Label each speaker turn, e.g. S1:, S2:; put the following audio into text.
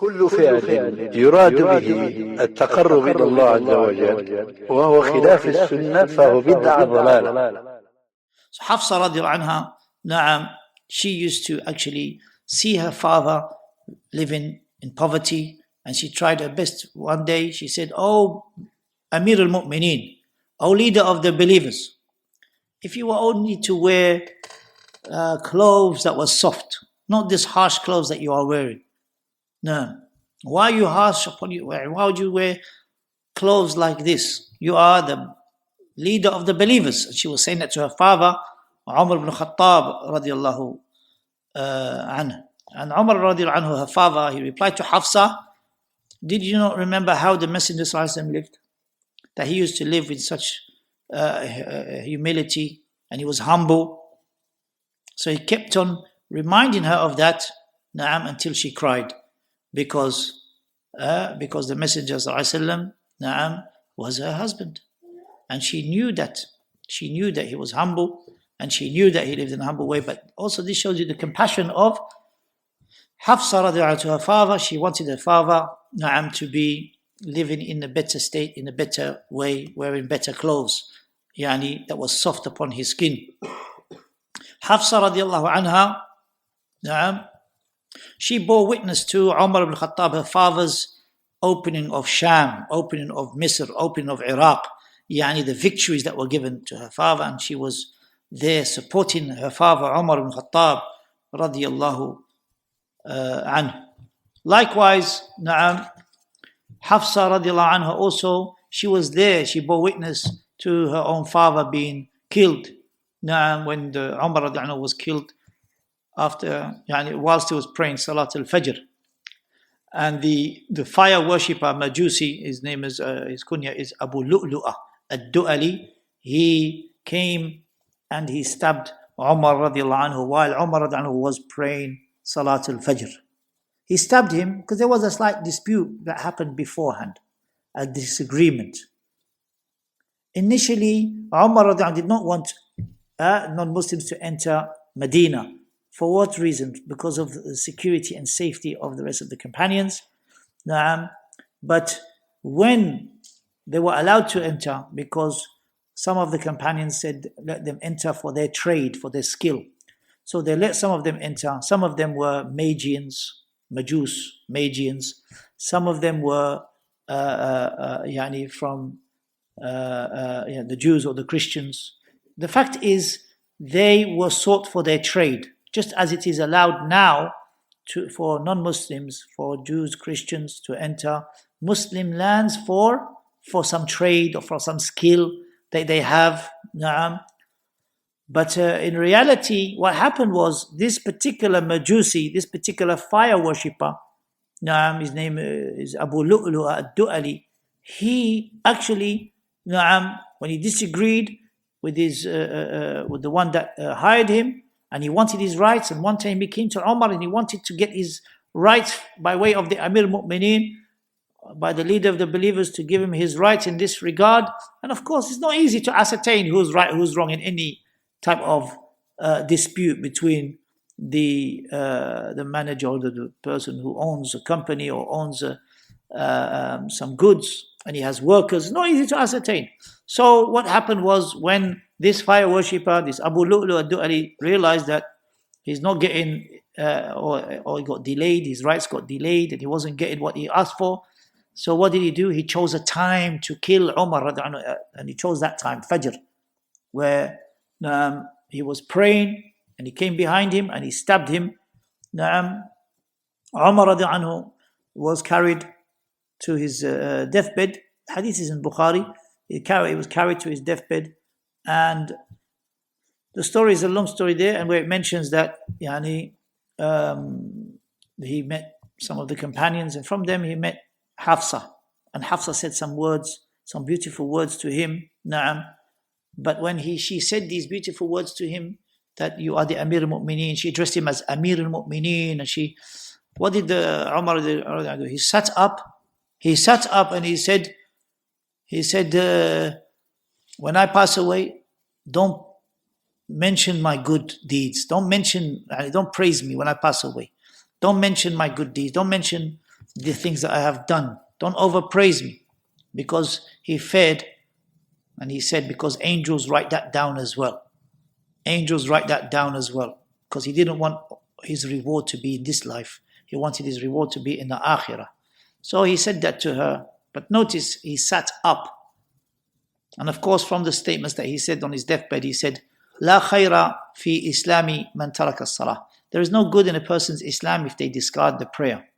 S1: كل فعل يراد به التقرب إلى الله عز وجل وهو خلاف السنة فهو بدعة ضلالة.
S2: So Hafsa radiallahu anha, na'am, she used to actually see her father living in poverty, and she tried her best. One day she said, "Oh, Amir al-Mu'mineen, O leader of the believers, if you were only to wear clothes that were soft, not this harsh clothes that you are wearing. No. Why are you harsh upon you? Why would you wear clothes like this? You are the leader of the believers." And she was saying that to her father, Umar ibn Khattab radiallahu anhu. And Umar radiallahu anhu, her father, he replied to Hafsa, "Did you not remember how the Messenger sallallahu alaihi wasallam lived? That he used to live with such humility, and he was humble." So he kept on reminding her of that, na'am, until she cried, because the Messenger sallallahu alaihi wasallam, na'am, was her husband, and she knew that he was humble, and she knew that he lived in a humble way. But also this shows you the compassion of Hafsa radiallahu to her father. She wanted her father, na'am, to be living in a better state, in a better way, wearing better clothes, yani that was soft upon his skin. Hafsa radiallahu anha, na'am, she bore witness to Umar ibn Khattab, her father's opening of Sham, opening of Misr, opening of Iraq, yani the victories that were given to her father, and she was there supporting her father Umar ibn Khattab radiallahu anhu. Likewise, na'am, Hafsa radiallahu anha also, she was there, she bore witness to her own father being killed. Na'am, when the Umar radiallahu anhu was killed after, whilst he was praying Salat al-Fajr. And the fire worshipper, Majusi, his name is, his kunya is Abu Lu'lu'ah ad-Du'ali. He came and he stabbed Umar radiallahu anhu while Umar radiallahu anhu was praying Salat al-Fajr. He stabbed him because there was a slight dispute that happened beforehand, a disagreement. Initially, Umar radiallahu anhu did not want non-Muslims to enter Medina. For what reason? Because of the security and safety of the rest of the companions. But when they were allowed to enter, because some of the companions said, let them enter for their trade, for their skill. So they let some of them enter. Some of them were Magians. Some of them were from the Jews or the Christians. The fact is, they were sought for their trade, just as it is allowed now for non-Muslims, for Jews, Christians to enter Muslim lands for some trade or for some skill that they have. But in reality, what happened was this particular Majusi, this particular fire worshipper, his name is Abu Lu'lu'ah ad-Du'ali, he actually, when he disagreed with with the one that hired him, and he wanted his rights, and one time he came to Umar and he wanted to get his rights by way of the Amir al-Mu'mineen, by the leader of the believers, to give him his rights in this regard. And of course, it's not easy to ascertain who's right, who's wrong in any type of dispute between the manager or the person who owns a company or owns some goods, and he has workers. It's not easy to ascertain. So what happened was, when this fire worshipper, this Abu Lu'lu'ah ad-Du'ali, realized that he's not getting, or he got delayed, his rights got delayed, and he wasn't getting what he asked for. So what did he do? He chose a time to kill Umar, and he chose that time, Fajr, where he was praying, and he came behind him and he stabbed him. Umar radiallahu anhu was carried to his deathbed. Hadith is in Bukhari. He was carried to his deathbed, and the story is a long story there, and where it mentions that he met some of the companions, and from them he met Hafsa, and Hafsa said some words, some beautiful words to him. But when she said these beautiful words to him, that you are the Amir al-Mu'mineen, she addressed him as Amir al-Mu'mineen, and what did Umar do? He sat up and he said, when I pass away, don't mention my good deeds. Don't praise me when I pass away. Don't mention my good deeds. Don't mention the things that I have done. Don't overpraise me. Because he feared, and he said, because angels write that down as well. Angels write that down as well. Because he didn't want his reward to be in this life. He wanted his reward to be in the akhirah. So he said that to her. But notice, he sat up. And of course, from the statements that he said on his deathbed, he said, La khayra fi islami man taraka as-salah. There is no good in a person's Islam if they discard the prayer.